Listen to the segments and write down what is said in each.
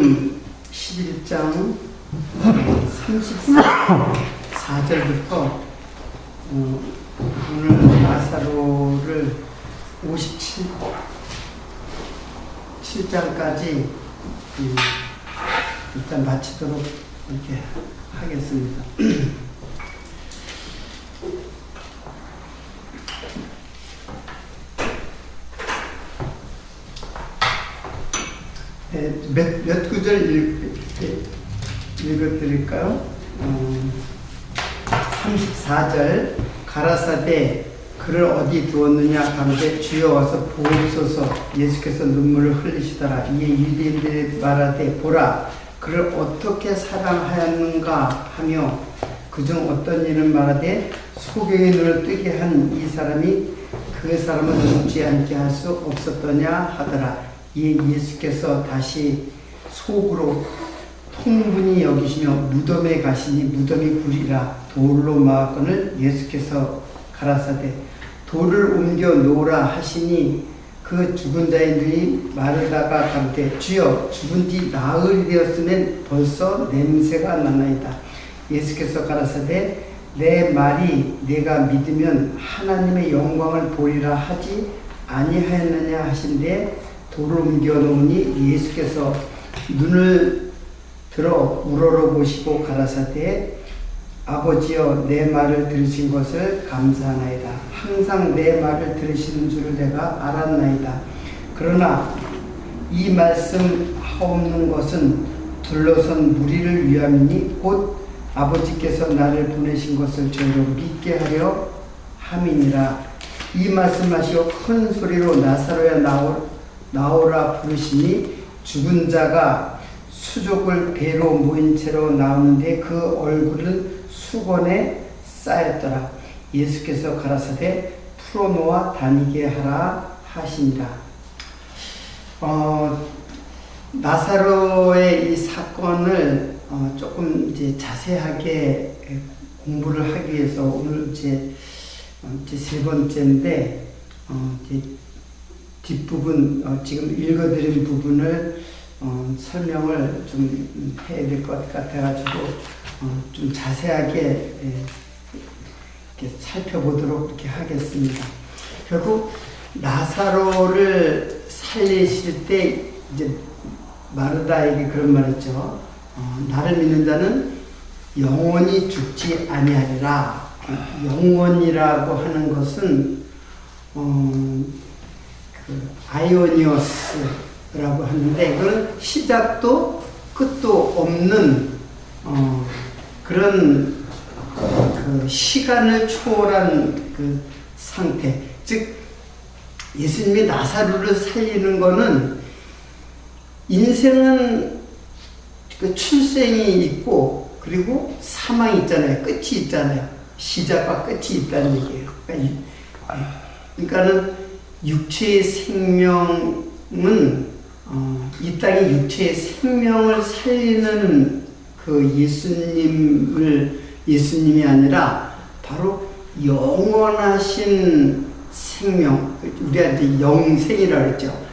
마태복음 11장 34절부터 오늘 나사로를 57장까지 일단 마치도록 이렇게 하겠습니다. 몇 구절 읽어드릴까요? 34절 가라사대 그를 어디 두었느냐 가로되 주여 와서 보옵소서. 예수께서 눈물을 흘리시더라. 이에 유대인들이 말하되 보라 그를 어떻게 사랑하였는가 하며 그중 어떤 이는 말하되 소경의 눈을 뜨게 한 이 사람이 그 사람을 죽지 않게 할 수 없었더냐 하더라. 이에 예수께서 다시 속으로 통분히 여기시며 무덤에 가시니 무덤이 불이라 돌로 막았거늘 예수께서 가라사대 돌을 옮겨 놓으라 하시니 그 죽은 자의 눈이 마르다가 가로되 주여 죽은 지 나흘이 되었으면 벌써 냄새가 나나이다. 예수께서 가라사대 내 말이 내가 믿으면 하나님의 영광을 보리라 하지 아니하였느냐 하신대 돌을 옮겨 놓으니 예수께서 눈을 들어 우러러보시고 가라사대 아버지여 내 말을 들으신 것을 감사하나이다. 항상 내 말을 들으시는 줄을 내가 알았나이다. 그러나 이 말씀 하옵는 것은 둘러선 무리를 위함이니 곧 아버지께서 나를 보내신 것을 저희로 믿게 하려 함이니라. 이 말씀하시고 큰 소리로 나사로야 나오라 부르시니 죽은 자가 수족을 배로 모인 채로 나오는데 그 얼굴은 수건에 쌓였더라. 예수께서 가라사대 풀어놓아 다니게 하라 하시니라. 나사로의 이 사건을 조금 이제 자세하게 공부를 하기 위해서 오늘 이제 세 번째인데 이제 뒷부분 지금 읽어드린 부분을 설명을 좀 해야 될 것 같아가지고 좀 자세하게 이렇게 살펴보도록 이렇게 하겠습니다. 결국 나사로를 살리실 때 이제 마르다에게 그런 말했죠. 나를 믿는 자는 영원히 죽지 아니하리라. 영원이라고 하는 것은 아이오니오스라고 하는데 그건 시작도 끝도 없는 그런 그 시간을 초월한 그 상태. 즉 예수님이 나사로를 살리는 거는 인생은 그 출생이 있고 그리고 사망이 있잖아요. 끝이 있잖아요. 시작과 끝이 있다는 얘기예요. 그러니까는 육체의 생명은 이 땅의 육체의 생명을 살리는 그 예수님이 아니라 바로 영원하신 생명, 우리한테 영생이라고 했죠.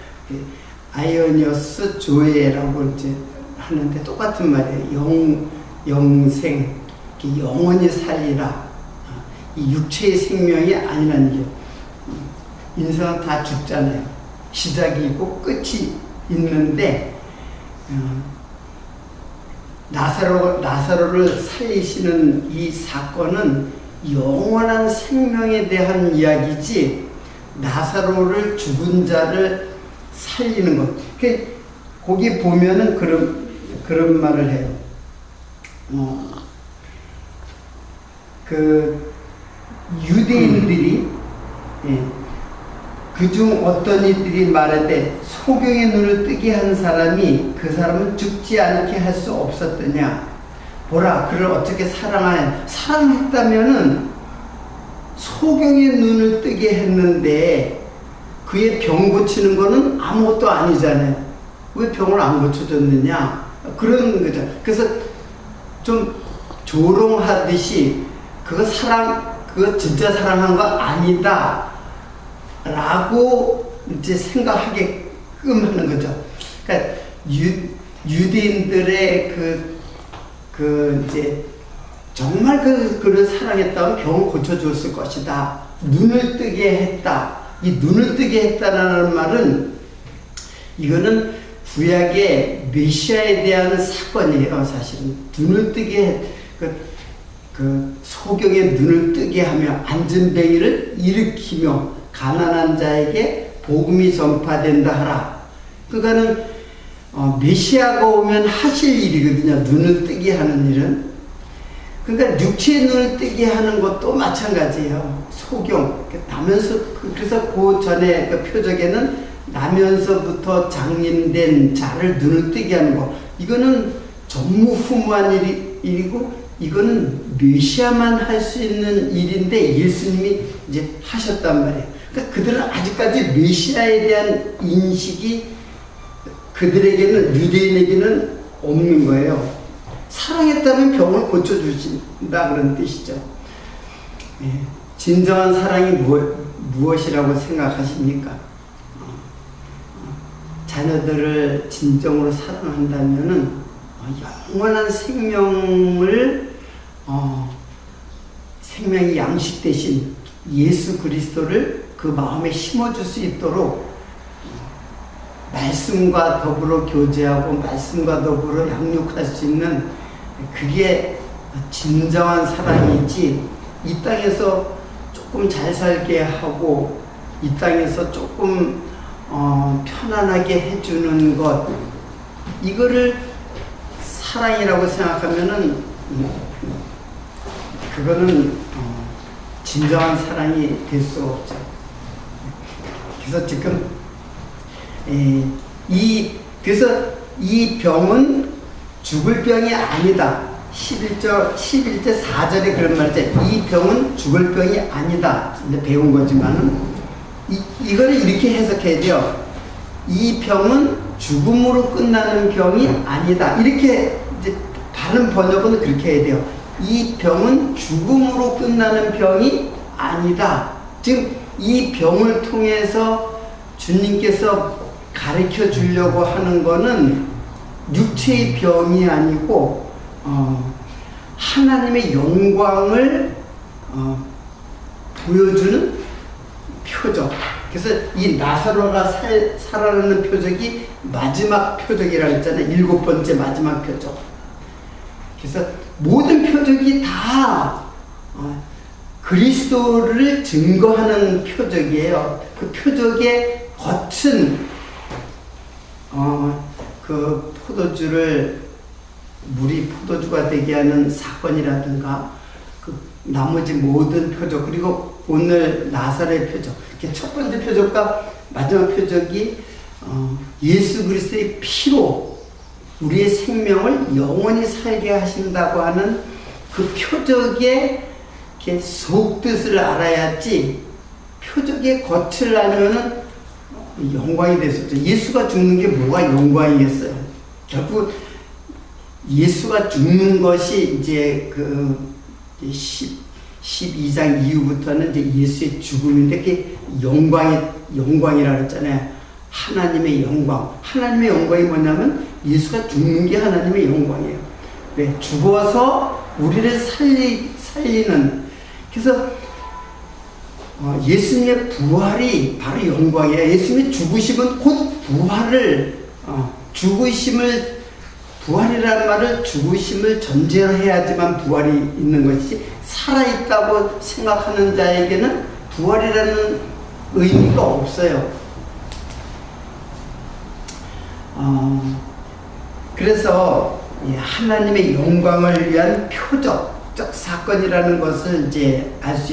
아이오니오스 조에라고 이제 하는데 똑같은 말이에요. 영생, 영원히 살리라. 이 육체의 생명이 아니라는 게 인생은 다 죽잖아요. 시작이 있고 끝이 있는데 나사로를 살리시는 이 사건은 영원한 생명에 대한 이야기지 나사로를 죽은 자를 살리는 것. 거기 보면은 그런 말을 해요. 그 유대인들이 그중 어떤 이들이 말하되 소경의 눈을 뜨게 한 사람이 그 사람은 죽지 않게 할 수 없었더냐. 보라 그를 어떻게 사랑했다면은 소경의 눈을 뜨게 했는데 그의 병 고치는 거는 아무것도 아니잖아요. 왜 병을 안 고쳐줬느냐 그런 거죠. 그래서 좀 조롱하듯이 그거 진짜 사랑한 거 아니다 라고 이제 생각하게끔 하는 거죠. 그러니까 유대인들의 이제 정말 그를 사랑했다면 병을 고쳐주었을 것이다. 눈을 뜨게 했다. 이 눈을 뜨게 했다라는 말은 이거는 구약의 메시아에 대한 사건이에요. 사실은 눈을 뜨게 소경의 눈을 뜨게 하며 안전뱅이를 일으키며 가난한 자에게 복음이 전파된다 하라. 그러니까는 메시아가 오면 하실 일이거든요. 눈을 뜨게 하는 일은. 그러니까 육체의 눈을 뜨게 하는 것도 마찬가지예요. 소경. 나면서 그래서 그 전에 그 표적에는 나면서부터 장님된 자를 눈을 뜨게 하는 거. 이거는 전무후무한 일이고 이거는 메시아만 할 수 있는 일인데 예수님이 이제 하셨단 말이에요. 그러니까 그들은 아직까지 메시아에 대한 인식이 그들에게는 유대인에게는 없는 거예요. 사랑했다면 병을 고쳐주신다 그런 뜻이죠. 진정한 사랑이 무엇이라고 생각하십니까? 자녀들을 진정으로 사랑한다면은 영원한 생명이 양식 대신 예수 그리스도를 그 마음에 심어줄 수 있도록 말씀과 더불어 교제하고 말씀과 더불어 양육할 수 있는 그게 진정한 사랑이지, 이 땅에서 조금 잘 살게 하고 이 땅에서 조금 편안하게 해주는 것, 이거를 사랑이라고 생각하면은 그거는 진정한 사랑이 될 수 없죠. 그래서 지금 그래서 이 병은 죽을 병이 아니다. 11절 4절에 그런 말이죠. 이 병은 죽을 병이 아니다. 이제 배운 거지만은 이거를 이렇게 해석해야 돼요. 이 병은 죽음으로 끝나는 병이 아니다. 이렇게 이제 다른 번역은 그렇게 해야 돼요. 이 병은 죽음으로 끝나는 병이 아니다. 지금 이 병을 통해서 주님께서 가르쳐 주려고 하는 거는 육체의 병이 아니고 하나님의 영광을 보여주는 표적. 그래서 이 나사로가 살아나는 표적이 마지막 표적이라고 했잖아요. 7번째 마지막 표적. 그래서 모든 표적이 다 그리스도를 증거하는 표적이에요. 그 표적에 거친 그 포도주를 물이 포도주가 되게 하는 사건이라든가 그 나머지 모든 표적, 그리고 오늘 나사렛 표적, 첫 번째 표적과 마지막 표적이 예수 그리스도의 피로 우리의 생명을 영원히 살게 하신다고 하는 그 표적의 속뜻을 알아야지, 표적의 겉을 알면은 영광이 됐었죠. 예수가 죽는 게 뭐가 영광이겠어요? 결국 예수가 죽는 것이 이제 그 12장 이후부터는 이제 예수의 죽음인데 그게 영광이라고 했잖아요. 하나님의 영광. 하나님의 영광이 뭐냐면 예수가 죽는 게 하나님의 영광이에요. 왜? 죽어서 우리를 살리는. 그래서 예수님의 부활이 바로 영광이에요. 예수님의 죽으심은 곧 부활이라는 말을 죽으심을 전제로 해야지만 부활이 있는 것이지, 살아있다고 생각하는 자에게는 부활이라는 의미가 없어요. 그래서 하나님의 영광을 위한 표적적 사건이라는 것을 이제 알 수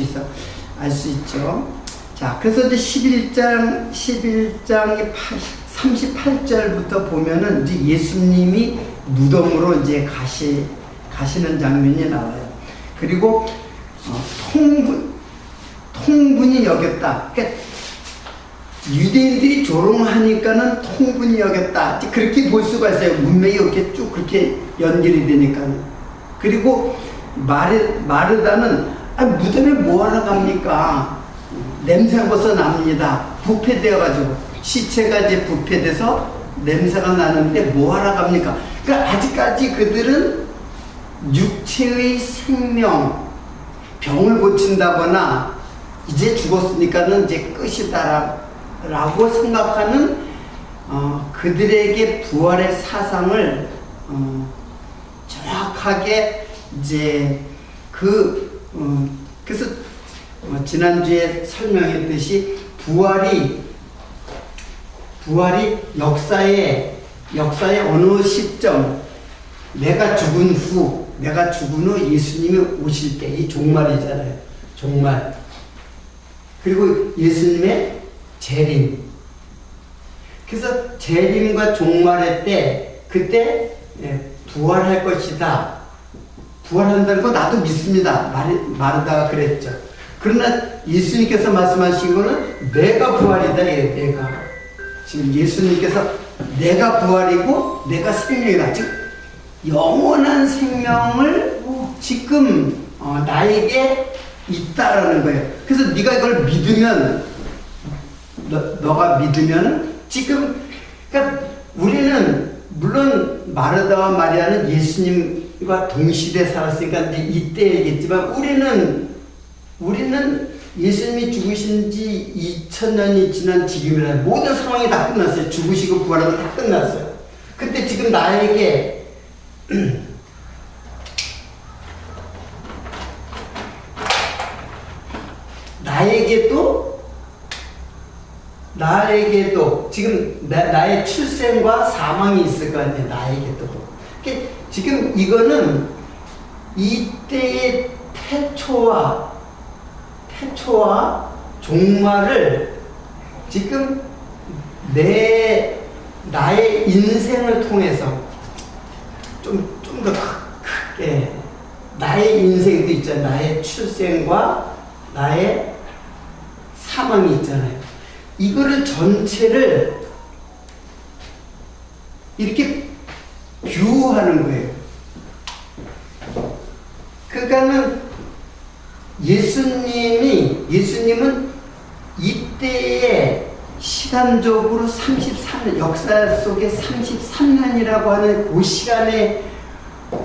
있죠. 자, 그래서 이제 11장의 38절부터 보면은 이제 예수님이 무덤으로 이제 가시는 장면이 나와요. 그리고 통분이 여겼다. 그러니까 유대인들이 조롱하니까는 통분이 여겼다. 그렇게 볼 수가 있어요. 문맥이 이렇게 쭉 그렇게 연결이 되니까는. 그리고 마르다는 무덤에 뭐하러 갑니까? 냄새가 벌써 납니다. 부패되어가지고 시체가 이제 부패돼서 냄새가 나는데 뭐하러 갑니까? 그러니까 아직까지 그들은 육체의 생명, 병을 고친다거나 이제 죽었으니까는 이제 끝이다라고 생각하는 그들에게 부활의 사상을 정확하게 이제 그래서 지난주에 설명했듯이 부활이 역사의 어느 시점, 내가 죽은 후 예수님이 오실 때, 이 종말이잖아요. 종말. 그리고 예수님의 재림. 그래서 재림과 종말의 때, 그때 부활할 것이다. 부활한다는 거 나도 믿습니다. 마르다가 그랬죠. 그러나 예수님께서 말씀하신 거는 내가 부활이다. 내가. 지금 예수님께서 내가 부활이고 내가 생명이다. 즉 영원한 생명을 지금 나에게 있다라는 거예요. 그래서 네가 이걸 믿으면 너가 믿으면 지금 그러니까 우리는 물론 마르다와 마리아는 예수님과 동시대에 살았으니까 이제 이때 얘기했지만 우리는 예수님이 죽으신 지 2000년이 지난 지금이라는 모든 상황이 다 끝났어요. 죽으시고 부활하고 다 끝났어요. 근데 지금 나에게도 지금 나의 출생과 사망이 있을 거 아니에요. 나에게도. 그러니까 지금 이거는 이때의 태초와 종말을 지금 나의 인생을 통해서 좀 더 크게 나의 인생도 있잖아요. 나의 출생과 나의 사망이 있잖아요. 이거를 전체를 이렇게 뷰하는 거예요. 그러니까는 예수님은 이때에 시간적으로 33년, 역사 속에 33년이라고 하는 그 시간에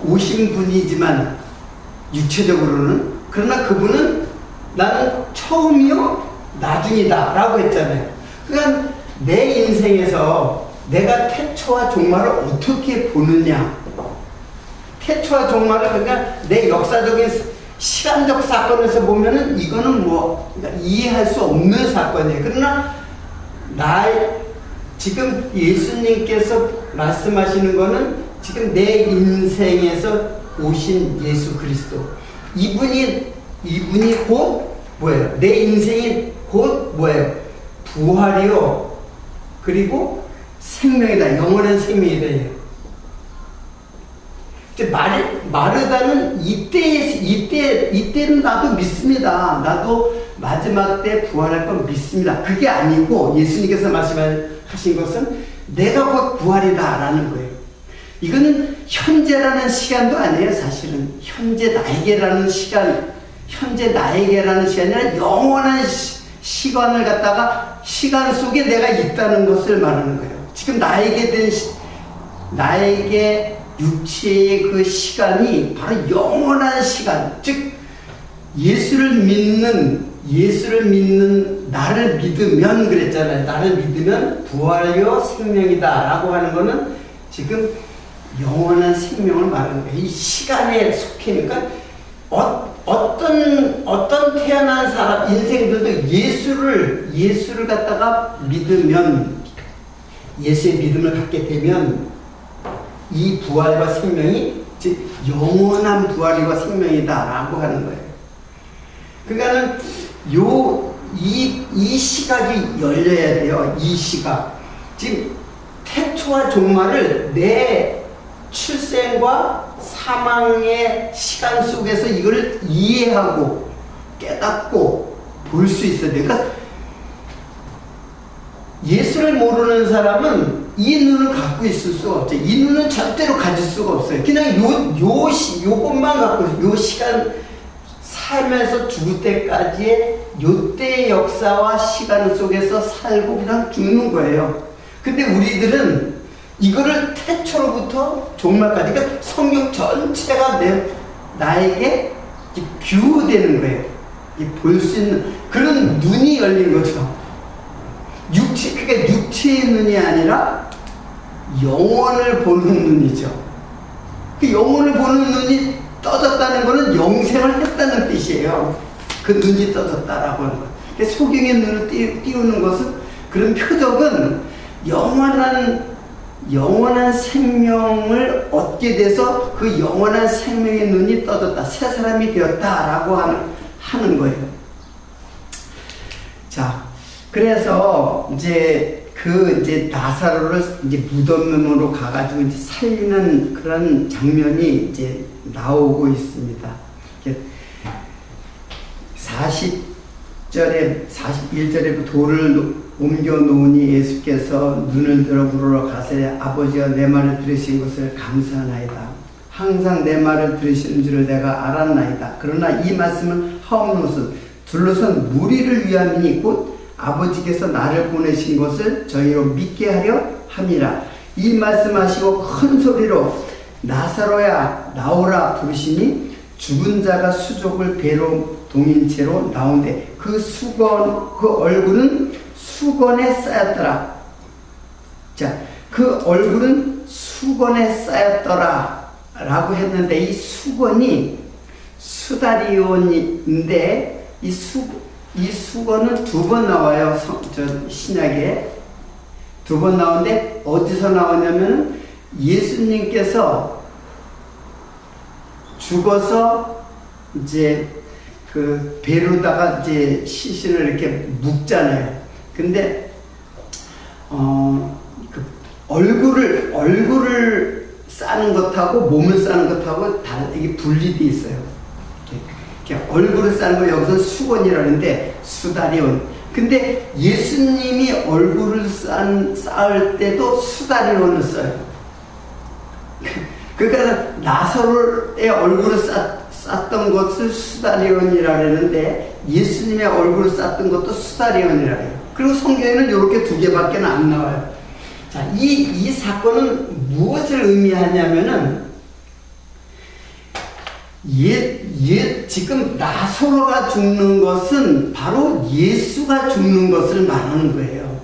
오신 분이지만 육체적으로는, 그러나 그분은 나는 처음이요 나중이다 라고 했잖아요. 그러니까 내 인생에서 내가 태초와 종말을 어떻게 보느냐, 태초와 종말을 그러니까 내 역사적인 시간적 사건에서 보면은 이거는 그러니까 이해할 수 없는 사건이에요. 그러나 지금 예수님께서 말씀하시는 거는 지금 내 인생에서 오신 예수 그리스도, 이분이 곧 뭐예요? 내 인생이 곧 뭐예요? 부활이요. 그리고 생명이다. 영원한 생명이다. 마르다는 이때는 나도 믿습니다. 나도 마지막 때 부활할 건 믿습니다. 그게 아니고 예수님께서 말씀하신 것은 내가 곧 부활이다라는 거예요. 이거는 현재라는 시간도 아니에요. 사실은 현재 나에게라는 시간이 아니라 영원한 시간을 갖다가 시간 속에 내가 있다는 것을 말하는 거예요. 지금 나에게 육체의 그 시간이 바로 영원한 시간, 즉 예수를 믿는 나를 믿으면 그랬잖아요. 나를 믿으면 부활이요 생명이다 라고 하는 거는 지금 영원한 생명을 말하는 거예요. 이 시간에 속해니까 어떤 태어난 사람 인생들도 예수를 갖다가 믿으면, 예수의 믿음을 갖게 되면 이 부활과 생명이 즉 영원한 부활과 생명이다라고 하는 거예요. 그러니까는 이 시각이 열려야 돼요. 이 시각. 지금 태초와 종말을 내 출생과 사망의 시간 속에서 이걸 이해하고 깨닫고 볼 수 있어야 돼요. 그러니까 예수를 모르는 사람은 이 눈을 갖고 있을 수가 없죠. 이 눈은 절대로 가질 수가 없어요. 그냥 요것만 갖고, 요 시간, 삶에서 죽을 때까지의 요때의 역사와 시간 속에서 살고 그냥 죽는 거예요. 근데 우리들은 이거를 태초로부터 종말까지, 그러니까 성경 전체가 나에게 규되는 거예요. 볼 수 있는 그런 눈이 열린 거죠. 그러니까 육체의 눈이 아니라 영혼을 보는 눈이죠. 그 영혼을 보는 눈이 떠졌다는 것은 영생을 했다는 뜻이에요. 그 눈이 떠졌다라고 하는 것. 그러니까 소경의 눈을 띄우는 것은, 그런 표적은 영원한 생명을 얻게 돼서 그 영원한 생명의 눈이 떠졌다, 새 사람이 되었다라고 하는 거예요. 자, 그래서 이제 나사로를 이제 무덤으로 가가지고 이제 살리는 그런 장면이 이제 나오고 있습니다. 40절에 41절에 돌을 옮겨 놓으니 예수께서 눈을 들어 물으러 가시되 아버지가 내 말을 들으신 것을 감사하나이다. 항상 내 말을 들으시는 줄을 내가 알았나이다. 그러나 이 말씀은 하옵노릇은 둘러선 무리를 위함이니 곧 아버지께서 나를 보내신 것을 저희로 믿게 하려 함이라. 이 말씀하시고 큰 소리로 나사로야 나오라 부르시니 죽은 자가 수족을 배로 동인 채로 나온대 그 얼굴은 수건에 쌓였더라. 자, 그 얼굴은 수건에 쌓였더라 라고 했는데, 이 수건이 수다리온인데 이 수건은 두 번 나와요. 신약에 두 번 나오는데 어디서 나오냐면 예수님께서 죽어서 이제 그 배로다가 이제 시신을 이렇게 묵잖아요. 근데 그 얼굴을 싸는 것하고 몸을 싸는 것하고 이게 분리되어 있어요. 이렇게 얼굴을 싸는 거 여기서 수건이라는데 수다리온. 근데 예수님이 얼굴을 쌓을 때도 수다리온을 써요. 그러니까 나사로의 얼굴을 쌌던 것을 수다리온이라 그러는데 예수님의 얼굴을 쌌던 것도 수다리온이라 해요. 그리고 성경에는 이렇게 두 개밖에 안 나와요. 자, 이 사건은 무엇을 의미하냐면은 지금 나사로가 죽는 것은 바로 예수가 죽는 것을 말하는 거예요.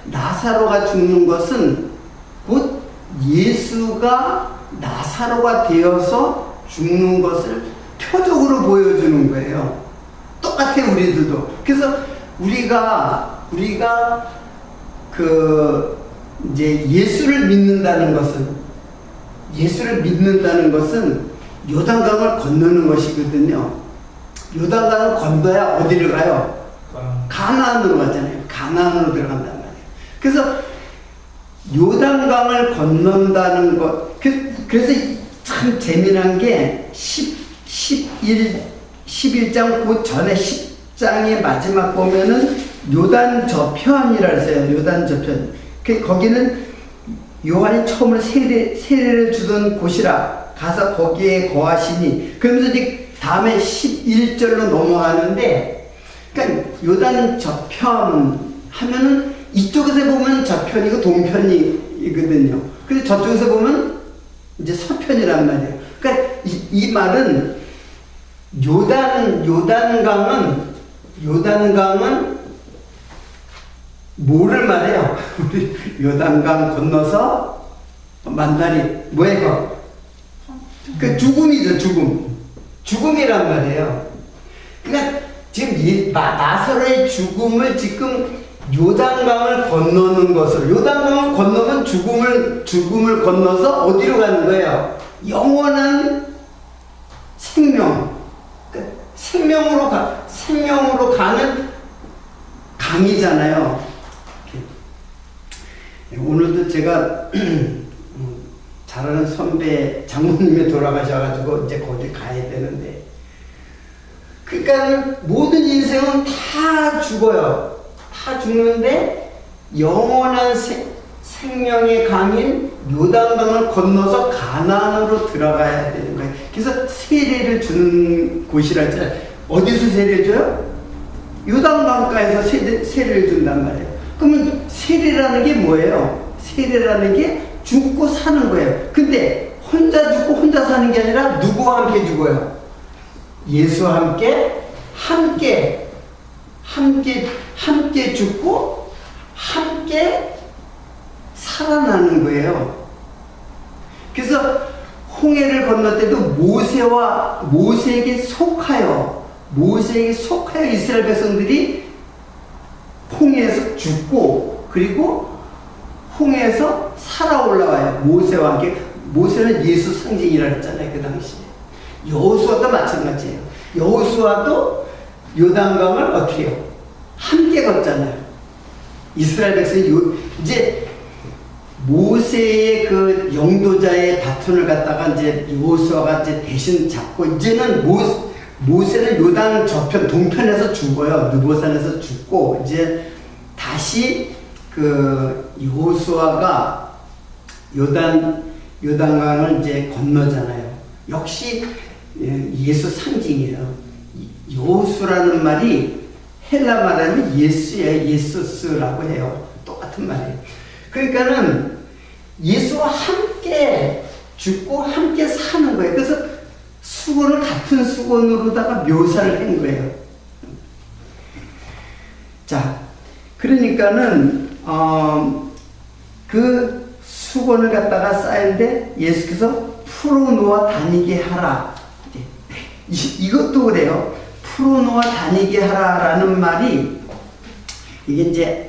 나사로가 죽는 것은 곧 예수가 나사로가 되어서 죽는 것을 표적으로 보여주는 거예요. 똑같아요, 우리들도. 그래서 우리가 이제 예수를 믿는다는 것은 요단강을 건너는 것이거든요. 요단강을 건너야 어디를 가요? 가나안으로 가잖아요. 가나안으로 들어간단 말이에요. 그래서 요단강을 건넌다는 것, 그래서 참 재미난 게 11장 그 전에 10장의 마지막 보면은 요단 저편이라 했어요. 요단 저편. 거기는 요한이 처음으로 세례를 주던 곳이라 가서 거기에 거하시니, 그러면서 이제 다음에 11절로 넘어가는데, 그러니까 요단 저편 하면은 이쪽에서 보면 저편이고 동편이거든요. 근데 저쪽에서 보면 이제 서편이란 말이에요. 그러니까 이 말은 요단강은 뭐를 말해요? 우리 요단강 건너서 만다리 뭐예요? 그 죽음이죠, 죽음이란 말이에요. 그러니까 지금 나사로의 죽음을 지금 요단강을 건너는 것을, 요단강을 건너면 죽음을 건너서 어디로 가는 거예요? 영원한 생명, 그러니까 생명으로 가는 강이잖아요. 오늘도 제가 잘 아는 선배 장모님이 돌아가셔가지고 이제 거기 가야 되는데, 그러니까 모든 인생은 다 죽어요. 다 죽는데 영원한 생명의 강인 요단강을 건너서 가나안으로 들어가야 되는 거예요. 그래서 세례를 주는 곳이라 했잖아요. 어디서 세례를 줘요? 요단강가에서 세례를 준단 말이에요. 그러면 세례라는 게 뭐예요? 세례라는 게 죽고 사는 거예요. 근데 혼자 죽고 혼자 사는 게 아니라 누구와 함께 죽어요? 예수와 함께 죽고 함께 살아나는 거예요. 그래서 홍해를 건널 때도 모세에게 속하여 이스라엘 백성들이 홍해에서 죽고 그리고 홍해에서 살아 올라와요. 모세와 함께. 모세는 예수 상징이라 했잖아요. 그 당시에. 여호수아도 마찬가지예요. 여호수아도 요단강을 어떻게 해요? 함께 걷잖아요. 이스라엘 백성이 이제 모세의 그 영도자의 바톤을 갖다가 이제 여호수아가 이제 대신 잡고 이제는 모세는 요단 저편 동편에서 죽어요. 느보산에서 죽고 이제 다시 그 여호수아가 요단강을 이제 건너잖아요. 역시 예수 상징이에요. 여호수라는 말이 헬라 말하면 예수예요. 예수스라고 해요. 똑같은 말이에요. 그러니까는 예수와 함께 죽고 함께 사는 거예요. 그래서 수건을 같은 수건으로다가 묘사를 한 거예요. 자, 그러니까는 그 수건을 갖다가 쌓인데 예수께서 풀어놓아 다니게 하라. 이것도 그래요. 풀어놓아 다니게 하라라는 말이 이게 이제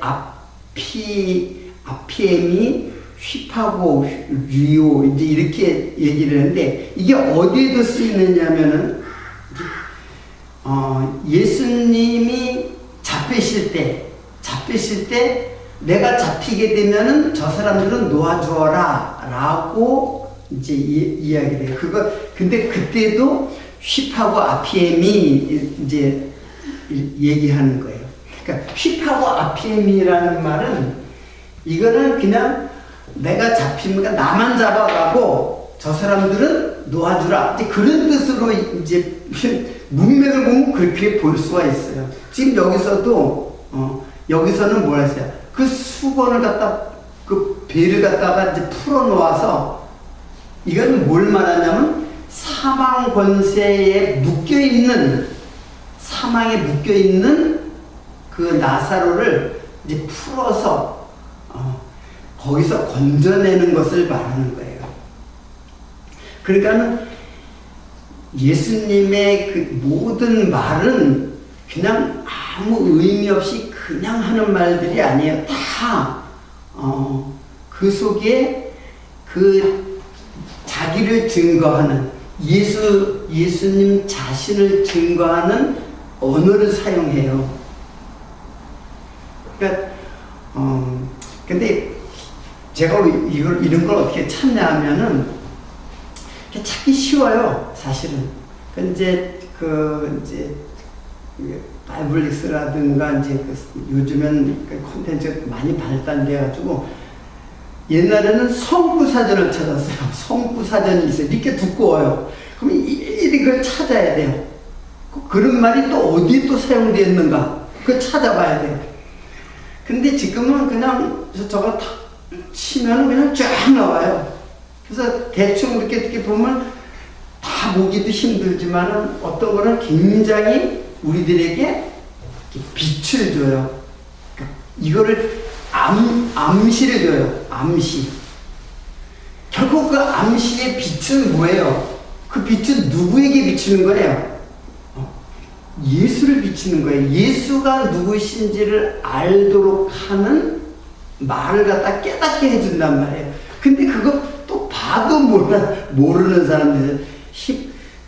아피엠이 휘파고 류오 이제 이렇게 얘기를 하는데 이게 어디에도 쓰이느냐면은 예수님이 잡히실 때 내가 잡히게 되면은 저 사람들은 놓아주어라 라고 이제 이야기를 해요. 근데 그때도 휘파고 아피엠이 이제 얘기하는 거예요. 그러니까 휘파고 아피엠이라는 말은 이거는 그냥 내가 잡히면 나만 잡아가고 저 사람들은 놓아주라. 이제 그런 뜻으로 이제 문맥을 보면 그렇게 볼 수가 있어요. 지금 여기서는 뭐라 했어요? 그 수건을 그 배를 갖다가 이제 풀어놓아서 이거는 뭘 말하냐면 사망 권세에 사망에 묶여있는 그 나사로를 이제 풀어서 거기서 건져내는 것을 말하는 거예요. 그러니까는 예수님의 그 모든 말은 그냥 아무 의미 없이 그냥 하는 말들이 아니에요. 다 그 속에 그 자기를 증거하는 예수님 자신을 증거하는 언어를 사용해요. 그러니까 근데 제가 이런 걸 어떻게 찾냐면은 찾기 쉬워요, 사실은. 이제 바이블릭스라든가 이제 요즘엔 콘텐츠가 많이 발달돼가지고 옛날에는 성구사전을 찾았어요. 성구사전이 있어요. 이렇게 두꺼워요. 그럼 일일이 그걸 찾아야 돼요. 그런 말이 또 어디에 또 사용되어 있는가? 그걸 찾아봐야 돼요. 근데 지금은 그냥 저거 탁 치면 그냥 쫙 나와요. 그래서 대충 이렇게 보면 다 보기도 힘들지만 어떤 거는 굉장히 우리들에게 빛을 줘요. 이거를 암시를 줘요. 암시. 결국 그 암시의 빛은 뭐예요? 그 빛은 누구에게 비추는 거예요? 예수를 비추는 거예요. 예수가 누구신지를 알도록 하는 말을 갖다 깨닫게 해준단 말이에요. 근데 그거 또 봐도 모르는 사람들,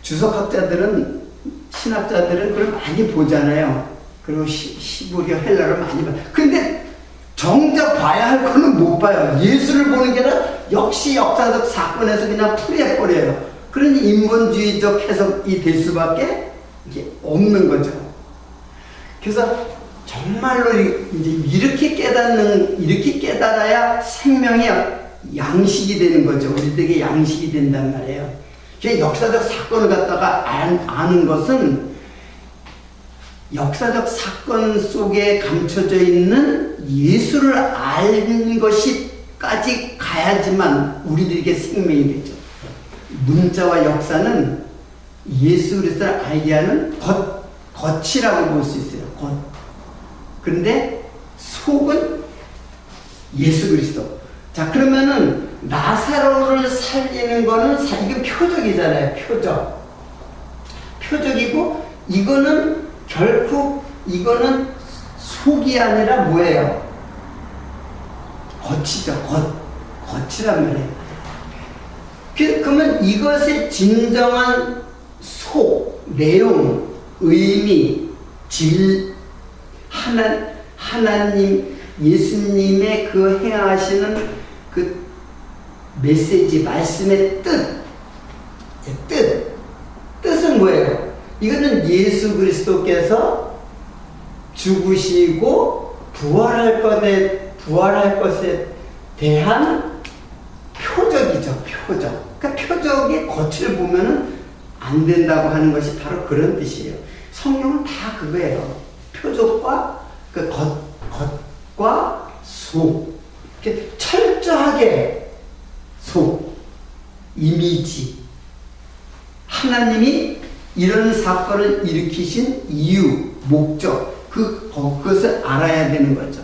주석학자들은, 신학자들은 그걸 많이 보잖아요. 그리고 히브리어, 헬라를 많이 봐요. 근데 정작 봐야 할 거는 못 봐요. 예수를 보는 게 아니라 역시 역사적 사건에서 그냥 풀이해버려요. 그러니 인본주의적 해석이 될 수밖에 이게 없는 거죠. 그래서 정말로 이제 이렇게 깨달아야 생명의 양식이 되는 거죠. 우리들에게 양식이 된단 말이에요. 역사적 사건을 갖다가 아는 것은 역사적 사건 속에 감춰져 있는 예수를 아는 것이 끝까지 가야지만 우리들에게 생명이 되죠. 문자와 역사는 예수 그리스도를 알게 하는 겉이라고 볼 수 있어요. 겉. 그런데 속은 예수 그리스도. 자, 그러면은 나사로를 살리는 거는 이게 표적이잖아요. 표적이고 이거는 결코 이거는 속이 아니라 뭐예요? 겉이죠. 겉이란 말이에요. 그러면 이것의 진정한 속, 내용, 의미, 하나님, 예수님의 그 행하시는 그 메시지, 말씀의 뜻은 뭐예요? 이거는 예수 그리스도께서 죽으시고 부활할 것에 대한 표적이죠. 그러니까 표적의 겉을 보면은 안 된다고 하는 것이 바로 그런 뜻이에요. 성경은 다 그거예요. 표적과 그 겉과 속. 이렇게 철저하게 이미지. 하나님이 이런 사건을 일으키신 이유, 목적, 그것을 알아야 되는 거죠.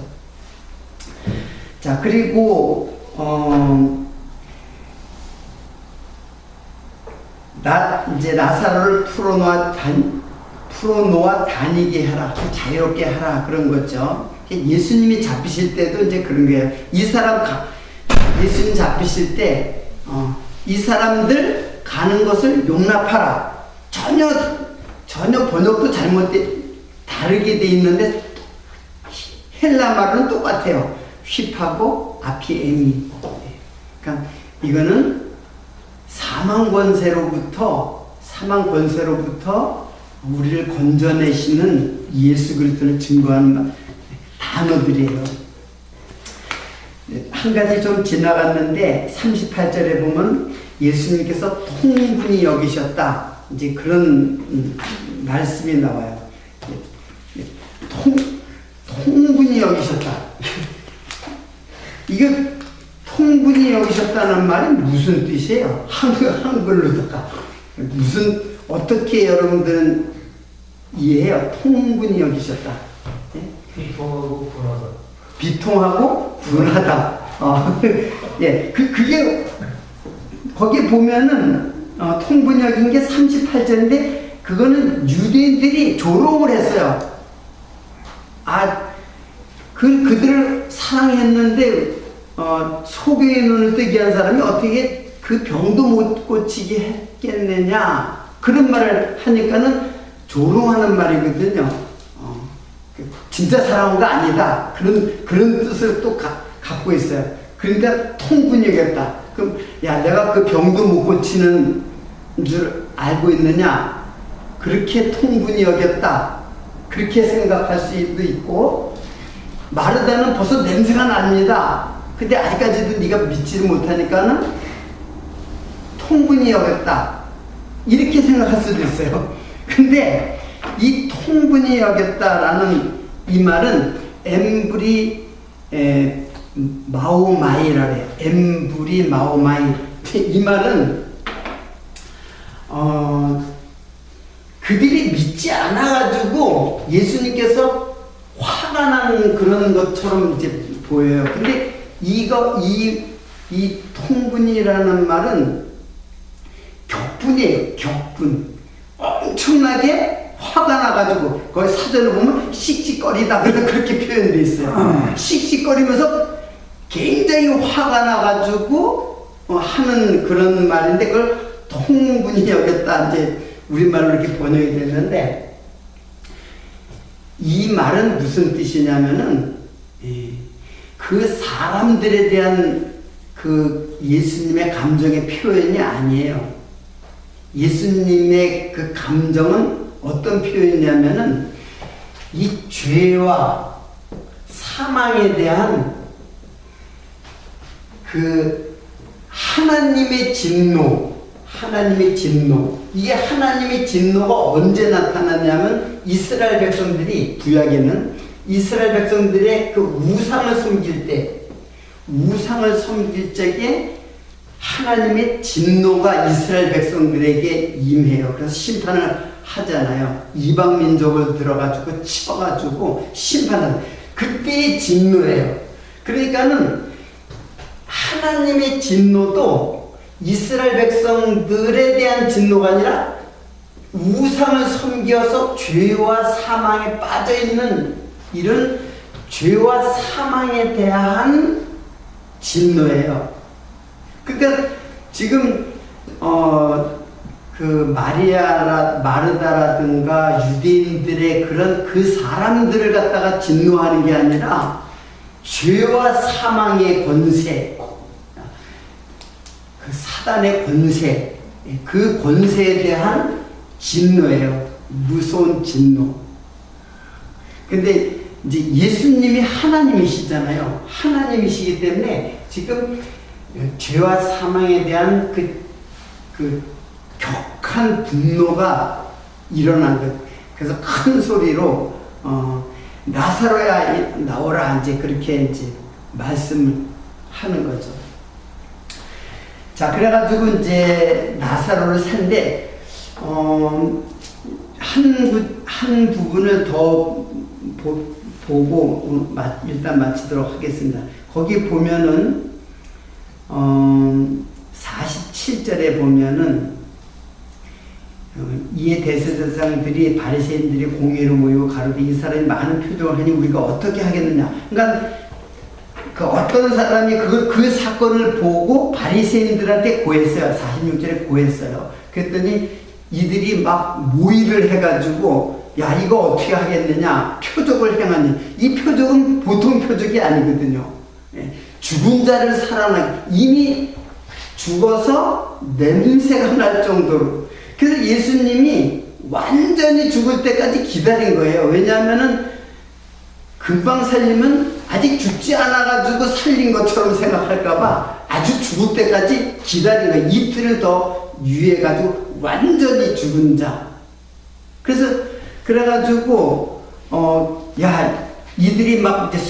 자, 그리고, 이제 나사로를 풀어놓아 다니게 하라. 자유롭게 하라. 그런 거죠. 예수님이 잡히실 때도 이제 그런 거예요. 예수님 잡히실 때, 이 사람들 가는 것을 용납하라. 전혀 번역도 다르게 돼 있는데, 헬라 말은 똑같아요. 휘파고 아피에미. 그러니까 이거는 사망 권세로부터 우리를 건져내시는 예수 그리스도를 증거하는 단어들이에요. 한 가지 좀 지나갔는데 38절에 보면 예수님께서 통분히 여기셨다. 이제 그런 말씀이 나와요. 통분히 여기셨다. 이거 통분히 여기셨다는 말이 무슨 뜻이에요? 한글로다가 어떻게 여러분들은 이해해요? 통분히 여기셨다. 예? 비통하고 분하다. 비통하고 분하다. 예, 그게 거기 보면은 통분히 여긴 게 38절인데 그거는 유대인들이 조롱을 했어요. 그들을 사랑했는데 소경의 눈을 뜨게 한 사람이 어떻게 그 병도 못 고치게 했겠느냐, 그런 말을 하니까는 조롱하는 말이거든요. 진짜 사랑한 거 아니다, 그런 뜻을 또 갖고 있어요. 그러니까 통분히 여겼다. 그럼 야, 내가 그 병도 못 고치는 줄 알고 있느냐, 그렇게 통분히 여겼다, 그렇게 생각할 수도 있고, 마르다는 벌써 냄새가 납니다. 근데 아직까지도 네가 믿지를 못하니까는 통분히 여겼다, 이렇게 생각할 수도 있어요. 근데 이 통분히 여겼다라는 이 말은 엠브리 마오마이라 해요. 엠브리 마오마이. 이 말은 그들이 믿지 않아가지고 예수님께서 화가 나는 그런 것처럼 이제 보여요. 근데 이 통분이라는 말은 격분이에요. 격분. 엄청나게 화가 나가지고, 거기 사전을 보면 씩씩거리다 그렇게 표현되어 있어요. 씩씩거리면서 굉장히 화가 나가지고 하는 그런 말인데, 그걸 통분히 여겼다, 이제 우리말로 이렇게 번역이 됐는데, 이 말은 무슨 뜻이냐면은 그 사람들에 대한 그 예수님의 감정의 표현이 아니에요. 예수님의 그 감정은 어떤 표현이냐면은 이 죄와 사망에 대한 그 하나님의 진노. 이게 하나님의 진노가 언제 나타나냐면, 이스라엘 백성들이, 구약에는 이스라엘 백성들의 그 우상을 숨길 때, 우상을 섬길 적에 하나님의 진노가 이스라엘 백성들에게 임해요. 그래서 심판을 하잖아요. 이방 민족을 들어가지고 쳐가지고 심판하는 그때의 진노예요. 그러니까는 하나님의 진노도 이스라엘 백성들에 대한 진노가 아니라 우상을 섬겨서 죄와 사망에 빠져있는 이런 죄와 사망에 대한 진노예요. 그러니까 지금 그 마르다라든가 유대인들의 그런 그 사람들을 갖다가 진노하는 게 아니라 죄와 사망의 권세, 그 사단의 권세, 그 권세에 대한 진노예요. 무서운 진노. 근데 이제 예수님이 하나님이시잖아요. 하나님이시기 때문에 지금 죄와 사망에 대한 그 격한 분노가 일어난 것. 그래서 큰 소리로 나사로야 나오라 이제 그렇게 이제 말씀을 하는 거죠. 자, 그래가지고 이제 나사로를 산데 한 부분을 더 보고 일단 마치도록 하겠습니다. 거기 보면은 47절에 보면은 이에 대제사장들이 바리새인들이 공회로 모이고 가로되 이 사람이 많은 표적을 하니 우리가 어떻게 하겠느냐. 그러니까 그 어떤 사람이 그 사건을 보고 바리새인들한테 고했어요. 46절에 고했어요. 그랬더니 이들이 막 모의를 해가지고 야 이거 어떻게 하겠느냐 표적을 행하니 이 표적은 보통 표적이 아니거든요. 죽은 자를 살아나게 이미 죽어서 냄새가 날 정도로. 그래서 예수님이 완전히 죽을 때까지 기다린 거예요. 왜냐하면은 금방 살리면 아직 죽지 않아가지고 살린 것처럼 생각할까봐 아주 죽을 때까지 기다린 거예요. 이틀을 더 유예해가지고 완전히 죽은 자. 그래가지고 야 이들이 막 이제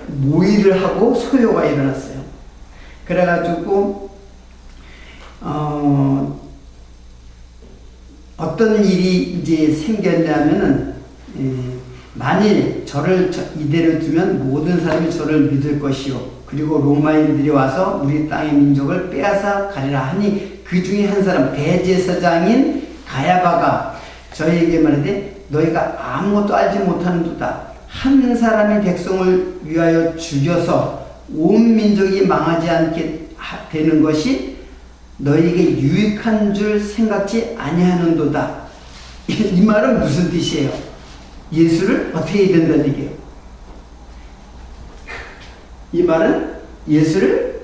모의를 하고 소요가 일어났어요. 그래가지고 어떤 일이 이제 생겼냐면은 만일 저를 이대로 두면 모든 사람이 저를 믿을 것이요 그리고 로마인들이 와서 우리 땅의 민족을 빼앗아 가리라 하니 그 중에 한 사람 대제사장인 가야바가 저희에게 말하되 너희가 아무것도 알지 못하는도다. 한 사람이 백성을 위하여 죽여서 온 민족이 망하지 않게 되는 것이 너희에게 유익한 줄 생각지 아니하는도다. 이 말은 무슨 뜻이에요? 예수를 어떻게 해야 된다는 얘기예요? 이 말은 예수를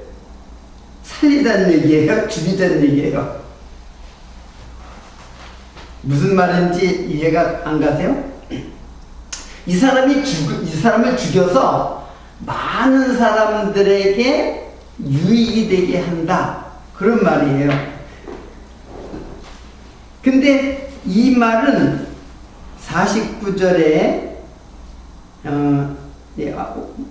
살리자는 얘기예요? 죽이자는 얘기예요? 무슨 말인지 이해가 안 가세요? 이 사람을 죽여서 많은 사람들에게 유익이 되게 한다. 그런 말이에요. 근데 이 말은 49절에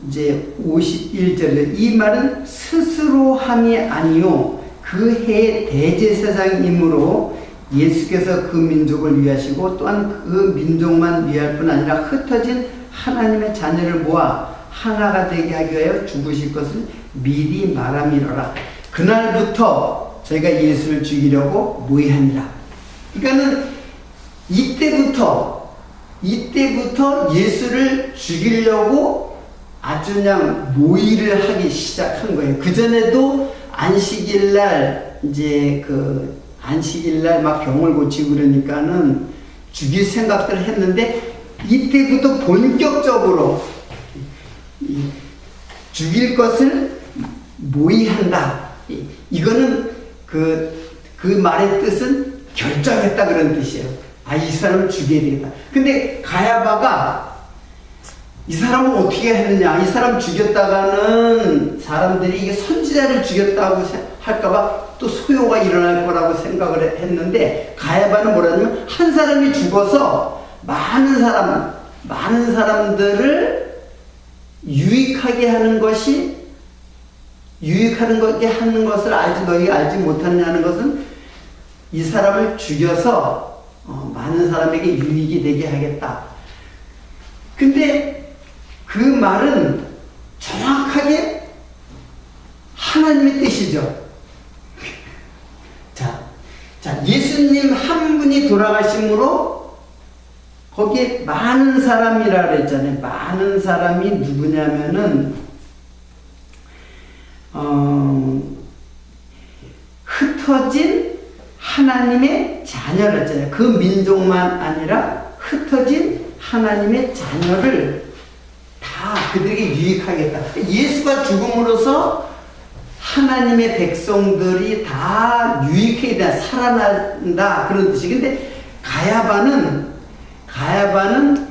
이제 51절에 이 말은 스스로 함이 아니요 그 해 대제사장이므로 예수께서 그 민족을 위하시고 또한 그 민족만 위할 뿐 아니라 흩어진 하나님의 자녀를 모아 하나가 되게 하기 위하여 죽으실 것을 미리 말함이로라. 그날부터 저희가 예수를 죽이려고 모의하니라. 그러니까는 이때부터 예수를 죽이려고 아주 그냥 모의를 하기 시작한 거예요. 그전에도 안식일날 이제 안식일날 막 병을 고치고 그러니까는 죽일 생각들을 했는데 이때부터 본격적으로 죽일 것을 모의한다. 이거는 그 말의 뜻은 결정했다 그런 뜻이에요. 이 사람을 죽여야 되겠다. 근데 가야바가 이 사람은 어떻게 했느냐? 이 사람 죽였다가는 사람들이 이게 선지자를 죽였다고 할까봐 또 소요가 일어날 거라고 생각을 했는데 가야바는 뭐라냐면 한 사람이 죽어서 많은 사람들을 유익하게 하는 것이 유익하는 것게 하는 것을 너희가 알지 못하느냐는 것은 이 사람을 죽여서 많은 사람에게 유익이 되게 하겠다. 근데 그 말은 정확하게 하나님의 뜻이죠. 자, 예수님 한 분이 돌아가심으로 거기에 많은 사람이라 그랬잖아요. 많은 사람이 누구냐면은 흩어진 하나님의 자녀를 했잖아요. 그 민족만 아니라 흩어진 하나님의 자녀를 다 그들에게 유익하겠다. 예수가 죽음으로써 하나님의 백성들이 다 유익해야 돼, 살아난다, 그런 뜻이. 근데 가야바는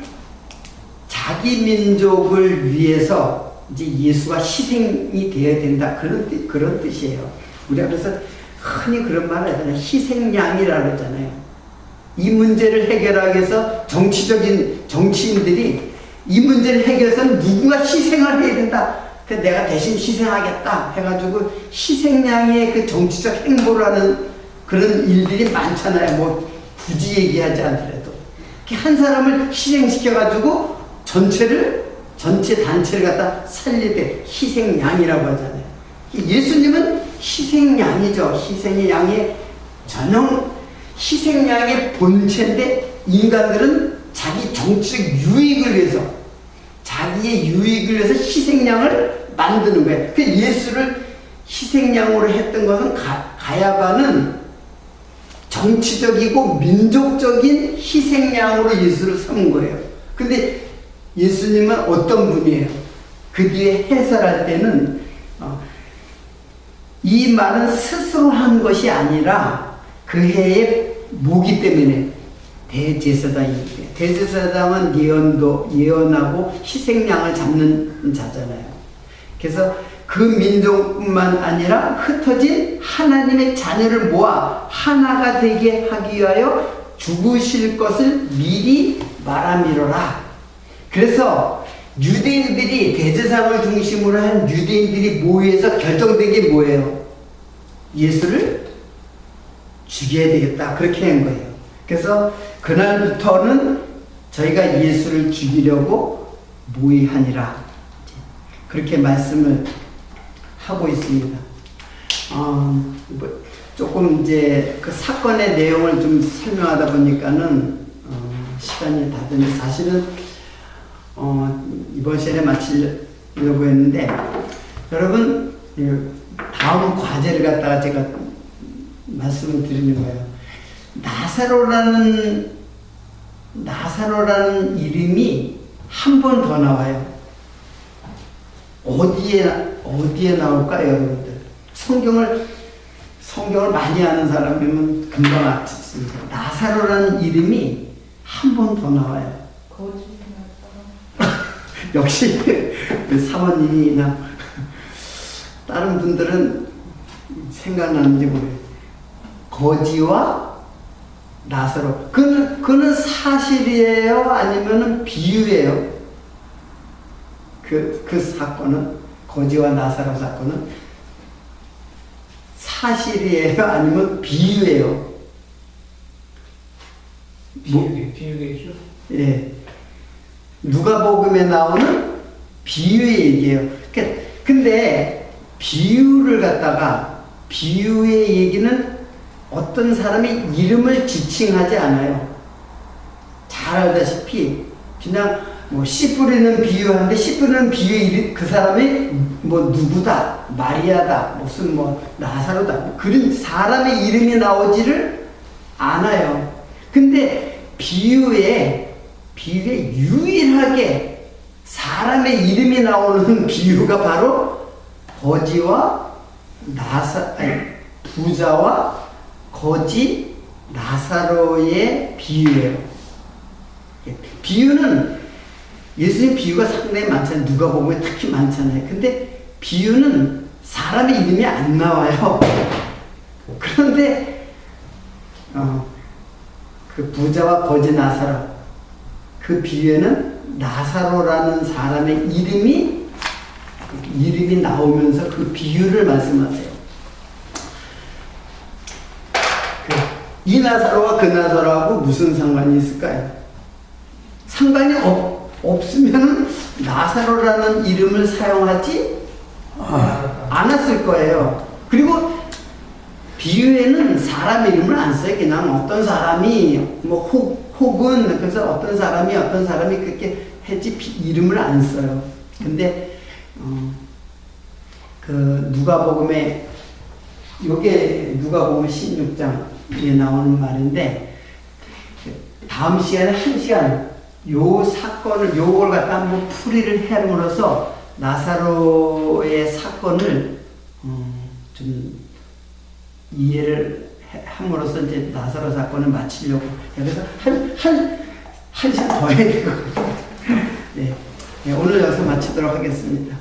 자기 민족을 위해서 이제 예수가 희생이 되어야 된다, 그런 뜻이에요. 우리가 그래서 흔히 그런 말을 하잖아요. 희생양이라고 했잖아요. 이 문제를 해결하기 위해서 정치인들이 이 문제를 해결해서는 누군가 희생을 해야 된다. 그래서 내가 대신 희생하겠다 해가지고 희생양의 그 정치적 행보를 하는 그런 일들이 많잖아요. 뭐 굳이 얘기하지 않더라도 한 사람을 희생시켜가지고 전체 단체를 갖다 살릴 때 희생양이라고 하잖아요. 예수님은 희생양이죠. 희생의 양의 희생양의 본체인데 인간들은 자기 정치적 유익을 위해서, 자기의 유익을 위해서 희생양을 만드는 거예요. 그 예수를 희생양으로 했던 것은 가야바는 정치적이고 민족적인 희생양으로 예수를 삼은 거예요. 근데 예수님은 어떤 분이에요? 그 뒤에 해설할 때는 이 말은 스스로 한 것이 아니라 그 해의 모기 때문에 대제사장은 예언하고 희생양을 잡는 자잖아요. 그래서 그 민족뿐만 아니라 흩어진 하나님의 자녀를 모아 하나가 되게 하기 위하여 죽으실 것을 미리 말함이로라. 그래서 유대인들이, 대제사장을 중심으로 한 유대인들이 모여서 결정된 게 뭐예요? 예수를 죽여야 되겠다, 그렇게 한 거예요. 그래서 그날부터는 저희가 예수를 죽이려고 모의하니라, 그렇게 말씀을 하고 있습니다. 조금 이제 그 사건의 내용을 좀 설명하다 보니까는 시간이 다 됐는데, 사실은 이번 시간에 마치려고 했는데, 여러분 다음 과제를 갖다가 제가 말씀을 드리는 거예요. 나사로라는 이름이 한 번 더 나와요. 어디에 나올까요, 여러분들? 성경을 많이 아는 사람이면 금방 알겠습니다. 나사로라는 이름이 한 번 더 나와요. 역시 사모님이나 다른 분들은 생각나는지 모르겠어요. 거지와 나사로. 그는 사실이에요? 아니면 비유예요? 그 사건은, 거지와 나사로 사건은 사실이에요? 아니면 비유예요? 비유겠죠? 예. 누가복음에 나오는 비유의 얘기예요. 근데 비유의 얘기는 어떤 사람의 이름을 지칭하지 않아요. 잘 알다시피 그냥 뭐 씨 뿌리는 비유하는데, 씨 뿌리는 비유의 이름, 그 사람이 뭐 누구다, 마리아다, 무슨 뭐 나사로다, 그런 사람의 이름이 나오지를 않아요. 근데 비유에 유일하게 사람의 이름이 나오는 비유가 바로 부자와 거지 나사로의 비유예요. 비유는, 예수님 비유가 상당히 많잖아요. 누가복음에 특히 많잖아요. 근데 비유는 사람의 이름이 안 나와요. 그런데 그 부자와 거지 나사로, 그 비유에는 나사로라는 사람의 이름이 이름이 나오면서 그 비유를 말씀하세요. 이 나사로와 그 나사로하고 무슨 상관이 있을까요? 상관이 없으면 나사로라는 이름을 사용하지 않았을 거예요. 그리고 비유에는 사람 이름을 안 써요. 그냥 어떤 사람이 뭐 혹은 그래서 어떤 사람이 그렇게 했지 이름을 안 써요. 근데 그 누가복음에 요게 누가복음 16장에 나오는 말인데 다음 시간에 1시간 요 사건을 요걸 갖다 한번 풀이를 해함으로써 나사로의 사건을 좀 이해를 함으로써 이제 나사로 사건을 마치려고. 그래서 한 시간 더 해야 될 것 같아요. 네. 네, 오늘 여기서 마치도록 하겠습니다.